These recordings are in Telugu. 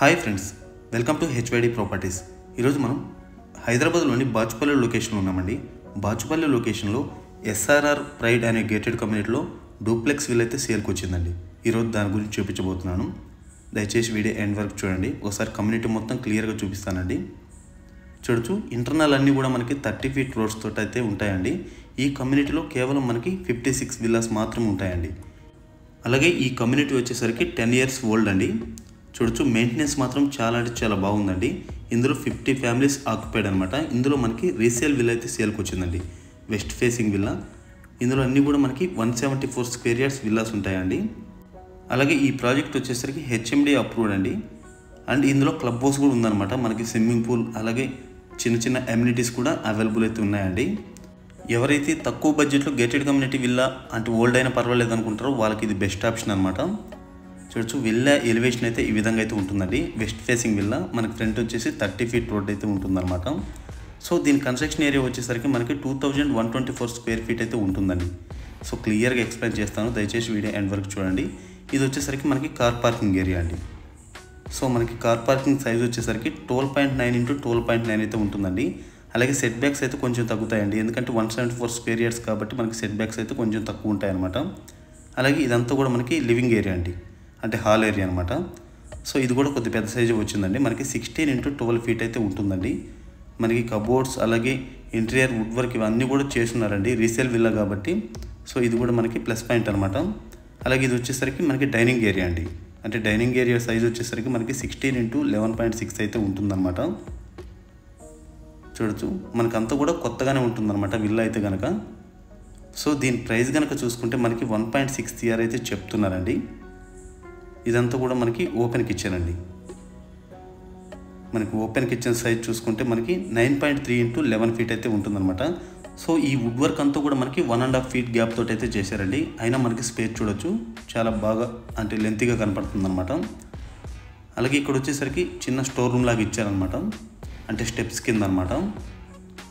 Hi friends, welcome to HYD properties. ఈరోజు మనం హైదరాబాద్లోని బాచుపల్లి లొకేషన్లో ఉన్నామండి. బాచుపల్లి లొకేషన్లో ఎస్ఆర్ఆర్ ప్రైడ్ అనే గేటెడ్ కమ్యూనిటీలో డూప్లెక్స్ విల్ అయితే సేల్కి వచ్చిందండి. ఈరోజు దాని గురించి చూపించబోతున్నాను. దయచేసి వీడియో ఎండ్ వరకు చూడండి. ఒకసారి కమ్యూనిటీ మొత్తం క్లియర్గా చూపిస్తానండి. చూడొచ్చు, ఇంటర్నల్ అన్నీ కూడా మనకి 30 feet రోడ్స్ తోటి అయితే ఉంటాయండి. ఈ కమ్యూనిటీలో కేవలం మనకి 56 విల్లాస్ మాత్రం ఉంటాయండి. అలాగే ఈ కమ్యూనిటీ వచ్చేసరికి 10 years ఓల్డ్ అండి. చూడొచ్చు, మెయింటెనెన్స్ మాత్రం చాలా అంటే చాలా బాగుందండి. ఇందులో 50 families ఆక్యుపైడ్ అనమాట. ఇందులో మనకి రీసేల్ విల్లా అయితే సేల్కి వచ్చిందండి. West facing villa. ఇందులో అన్నీ కూడా మనకి 174 square yards విల్లాస్ ఉంటాయండి. అలాగే ఈ ప్రాజెక్ట్ వచ్చేసరికి హెచ్ఎండి అప్రూవ్డ్ అండి. అండ్ ఇందులో క్లబ్ హౌస్ కూడా ఉందన్నమాట. మనకి స్విమ్మింగ్ పూల్ అలాగే చిన్న చిన్న అమ్యూనిటీస్ కూడా అవైలబుల్ అయితే ఉన్నాయండి. ఎవరైతే తక్కువ బడ్జెట్లో గేటెడ్ కమ్యూనిటీ విల్లా అంటే ఓల్డ్ అయినా పర్వాలేదు అనుకుంటారో వాళ్ళకి ఇది బెస్ట్ ఆప్షన్ అనమాట. చూడొచ్చు, విల్లా ఎలివేషన్ అయితే ఈ విధంగా అయితే ఉంటుందండి. West facing villa. మనకి ఫ్రంట్ వచ్చేసి 30 feet రోడ్ అయితే ఉంటుందన్నమాట. సో దీని కన్స్ట్రక్షన్ ఏరియా వచ్చేసరికి మనకి 2124 square feet అయితే ఉంటుందండి. సో క్లియర్గా ఎక్స్ప్లెయిన్ చేస్తాను, దయచేసి వీడియో ఎండ్ వరకు చూడండి. ఇది వచ్చేసరికి మనకి కార్ పార్కింగ్ ఏరియా అండి. సో మనకి కార్ పార్కింగ్ సైజ్ వచ్చేసరికి 12.9 into 12.9 అయితే ఉంటుందండి. అలాగే సెట్ బ్యాక్స్ అయితే కొంచెం తగ్గుతాయండి, ఎందుకంటే 174 square yards కాబట్టి మనకి సెట్ బ్యాక్స్ అయితే కొంచెం తక్కువ ఉంటాయి అనమాట. అలాగే ఇదంతా కూడా మనకి లివింగ్ ఏరియా అండి, అంటే హాల్ ఏరియా అనమాట. సో ఇది కూడా కొద్ది పెద్ద సైజు వచ్చిందండి. మనకి 16 into 12 feet అయితే ఉంటుందండి. మనకి కబోర్డ్స్ అలాగే ఇంటీరియర్ వుడ్ వర్క్ ఇవన్నీ కూడా చేస్తున్నారండి, రీసేల్ విల్లా కాబట్టి. సో ఇది కూడా మనకి ప్లస్ పాయింట్ అనమాట. అలాగే ఇది వచ్చేసరికి మనకి డైనింగ్ ఏరియా అండి. అంటే డైనింగ్ ఏరియా సైజ్ వచ్చేసరికి మనకి 16 into 11.6 అయితే ఉంటుందన్నమాట. చూడొచ్చు, మనకంతా కూడా కొత్తగానే ఉంటుందన్నమాట విల్లా అయితే కనుక. సో దీని ప్రైస్ కనుక చూసుకుంటే మనకి 1.6 CR అయితే చెప్తున్నారండి. ఇదంతా కూడా మనకి ఓపెన్ కిచెన్ అండి. మనకి ఓపెన్ కిచెన్ సైజ్ చూసుకుంటే మనకి 9.3 into 11 feet అయితే ఉంటుందన్నమాట. సో ఈ వుడ్ వర్క్ అంతా కూడా మనకి 1.5 feet గ్యాప్ తోటి అయితే చేశారండి. అయినా మనకి స్పేస్ చూడొచ్చు, చాలా బాగా అంటే లెంతీగా కనపడుతుంది అనమాట. అలాగే ఇక్కడ వచ్చేసరికి చిన్న స్టోర్ రూమ్ లాగా ఇచ్చారనమాట, అంటే స్టెప్స్ కింద అనమాట.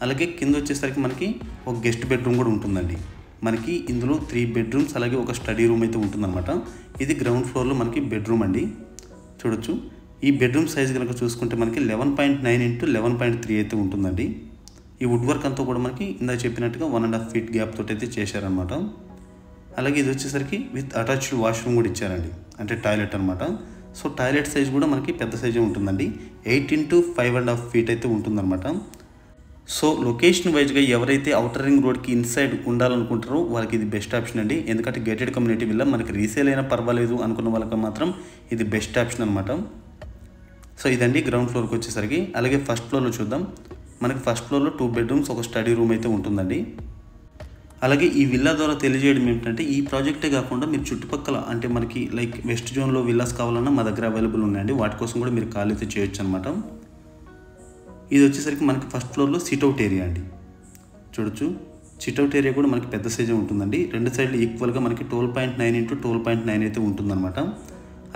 అలాగే కింద వచ్చేసరికి మనకి ఒక గెస్ట్ బెడ్రూమ్ కూడా ఉంటుందండి. మనకి ఇందులో 3 bedrooms అలాగే ఒక స్టడీ రూమ్ అయితే ఉంటుందన్నమాట. ఇది గ్రౌండ్ ఫ్లోర్లో మనకి బెడ్రూమ్ అండి. చూడొచ్చు, ఈ బెడ్రూమ్ సైజ్ కనుక చూసుకుంటే మనకి 11.9 into 11.3 అయితే ఉంటుందండి. ఈ వుడ్ వర్క్ అంతా కూడా మనకి ఇందాక చెప్పినట్టుగా 1.5 feet గ్యాప్ తోటి అయితే చేశారనమాట. అలాగే ఇది వచ్చేసరికి విత్ అటాచ్డ్ వాష్రూమ్ కూడా ఇచ్చారండి, అంటే టాయిలెట్ అనమాట. సో టాయిలెట్ సైజ్ కూడా మనకి పెద్ద సైజే ఉంటుందండి. 8 into 5.5 feet అయితే ఉంటుందన్నమాట. సో లొకేషన్ వైజ్గా ఎవరైతే ఔటర్ రింగ్ రోడ్కి ఇన్సైడ్ ఉండాలనుకుంటారో వాళ్ళకి ఇది బెస్ట్ ఆప్షన్ అండి. ఎందుకంటే గేటెడ్ కమ్యూనిటీ విల్లా మనకి రీసేల్ అయినా పర్వాలేదు అనుకున్న వాళ్ళకి మాత్రం ఇది బెస్ట్ ఆప్షన్ అనమాట. సో ఇదండి గ్రౌండ్ ఫ్లోర్కి వచ్చేసరికి. అలాగే ఫస్ట్ ఫ్లోర్లో చూద్దాం. మనకి ఫస్ట్ ఫ్లోర్లో 2 bedrooms ఒక స్టడీ రూమ్ అయితే ఉంటుందండి. అలాగే ఈ విల్లా ద్వారా తెలియజేయడం ఏంటంటే ఈ ప్రాజెక్టే కాకుండా మీరు చుట్టుపక్కల అంటే మనకి లైక్ వెస్ట్ జోన్లో విల్లాస్ కావాలన్నా మా దగ్గర అవైలబుల్ ఉన్నాయండి. వాటి కోసం కూడా మీరు కాల్ అయితే చేయొచ్చు అనమాట. ఇది వచ్చేసరికి మనకి ఫస్ట్ ఫ్లోర్లో సిట్అవుట్ ఏరియా అండి. చూడొచ్చు, సిట్అవుట్ ఏరియా కూడా మనకి పెద్ద సైజే ఉంటుందండి. రెండు సైడ్లు ఈక్వల్గా మనకి 12.9 into 12.9 అయితే ఉంటుందన్నమాట.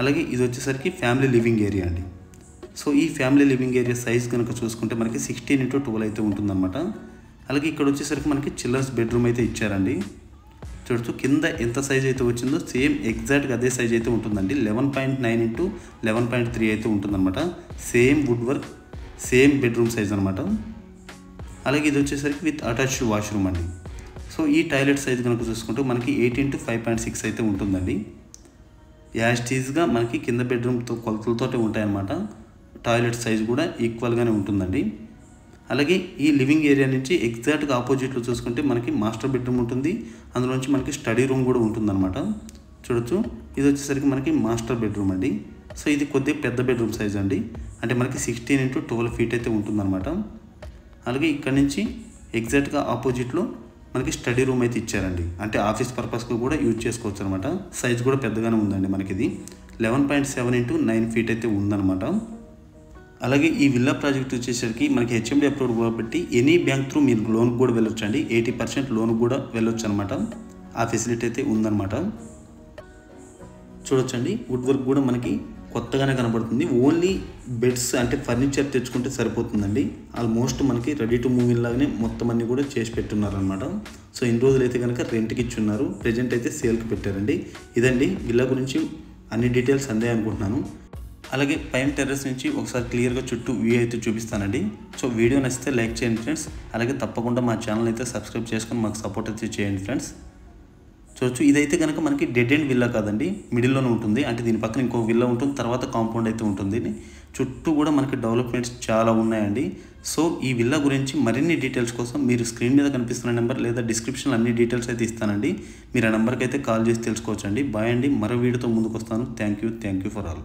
అలాగే ఇది వచ్చేసరికి ఫ్యామిలీ లివింగ్ ఏరియా అండి. సో ఈ ఫ్యామిలీ లివింగ్ ఏరియా సైజ్ కనుక చూసుకుంటే మనకి 16 into 12 అయితే ఉంటుందన్నమాట. అలాగే ఇక్కడ వచ్చేసరికి మనకి చిల్డ్రన్స్ బెడ్రూమ్ అయితే ఇచ్చారండి. చూడొచ్చు, కింద ఎంత సైజ్ అయితే వచ్చిందో సేమ్ ఎగ్జాక్ట్గా అదే సైజ్ అయితే ఉంటుందండి. 11.9 into 11.3 అయితే ఉంటుందన్నమాట. Same wood work, same bedroom size అనమాట. అలాగే ఇది వచ్చేసరికి విత్ అటాచ్డ్ వాష్రూమ్ అండి. సో ఈ టాయిలెట్ సైజ్ కనుక చూసుకుంటే మనకి 8 into 5.6 అయితే ఉంటుందండి. యాస్టీజ్గా మనకి కింద బెడ్రూమ్తో కొలతలతోటే ఉంటాయన్నమాట. టాయిలెట్ సైజ్ కూడా ఈక్వల్గానే ఉంటుందండి. అలాగే ఈ లివింగ్ ఏరియా నుంచి ఎగ్జాక్ట్గా ఆపోజిట్లో చూసుకుంటే మనకి మాస్టర్ బెడ్రూమ్ ఉంటుంది. అందులోంచి మనకి స్టడీ రూమ్ కూడా ఉంటుందన్నమాట. చూడొచ్చు, ఇది వచ్చేసరికి మనకి మాస్టర్ బెడ్రూమ్ అండి. సో ఇది కొద్దిగా పెద్ద బెడ్రూమ్ సైజ్ అండి, అంటే మనకి 16 into 12 feet అయితే ఉంటుందన్నమాట. అలాగే ఇక్కడ నుంచి ఎగ్జాక్ట్గా ఆపోజిట్లో మనకి స్టడీ రూమ్ అయితే ఇచ్చారండి, అంటే ఆఫీస్ పర్పస్కి కూడా యూజ్ చేసుకోవచ్చు అనమాట. సైజ్ కూడా పెద్దగానే ఉందండి. మనకి ఇది 11.7 into 9 feet అయితే ఉందన్నమాట. అలాగే ఈ విల్లా ప్రాజెక్ట్ వచ్చేసరికి మనకి హెచ్ఎండి అప్రూవ్డ్ కాబట్టి ఎనీ బ్యాంక్ త్రూ మీరు లోన్ కూడా వెళ్ళొచ్చు అండి. 80% లోన్ కూడా వెళ్ళొచ్చు అనమాట. ఆ ఫెసిలిటీ అయితే ఉందన్నమాట. చూడొచ్చండి, వుడ్ వర్క్ కూడా మనకి కొత్తగానే కనబడుతుంది. ఓన్లీ బెడ్స్ అంటే ఫర్నిచర్ తెచ్చుకుంటే సరిపోతుందండి. ఆల్మోస్ట్ మనకి రెడీ టు మూవ్ ఇన్ లాగానే మొత్తం అన్ని కూడా చేసి పెట్టున్నారు అనమాట. సో ఇన్ని రోజులు అయితే కనుక రెంట్కి ఇచ్చున్నారు, ప్రజెంట్ అయితే సేల్కి పెట్టారండి. ఇదండి విల్లా గురించి అన్ని డీటెయిల్స్ అందే అనుకుంటున్నాను. అలాగే పైన టెర్రస్ నుంచి ఒకసారి క్లియర్గా చుట్టూ వ్యూ అయితే చూపిస్తానండి. సో వీడియో నచ్చితే లైక్ చేయండి ఫ్రెండ్స్. అలాగే తప్పకుండా మా ఛానల్ అయితే సబ్స్క్రైబ్ చేసుకొని మాకు సపోర్ట్ అయితే చేయండి ఫ్రెండ్స్. చూడొచ్చు, ఇదైతే కనుక మనకి డెడ్ ఎండ్ విల్లా కాదండి, మిడిల్లోనే ఉంటుంది. అంటే దీని పక్కన ఇంకో విల్లా ఉంటుంది, తర్వాత కాంపౌండ్ అయితే ఉంటుంది. చుట్టూ కూడా మనకి డెవలప్మెంట్స్ చాలా ఉన్నాయండి. సో ఈ విల్లా గురించి మరిన్ని డీటెయిల్స్ కోసం మీరు స్క్రీన్ మీద కనిపిస్తున్న నెంబర్ లేదా డిస్క్రిప్షన్లో అన్ని డీటెయిల్స్ అయితే ఇస్తానండి. మీరు ఆ నెంబర్కి అయితే కాల్ చేసి తెలుసుకోవచ్చండి. బాయ్ అండి. మరో వీడియోతో ముందుకు వస్తాను. Thank you for all.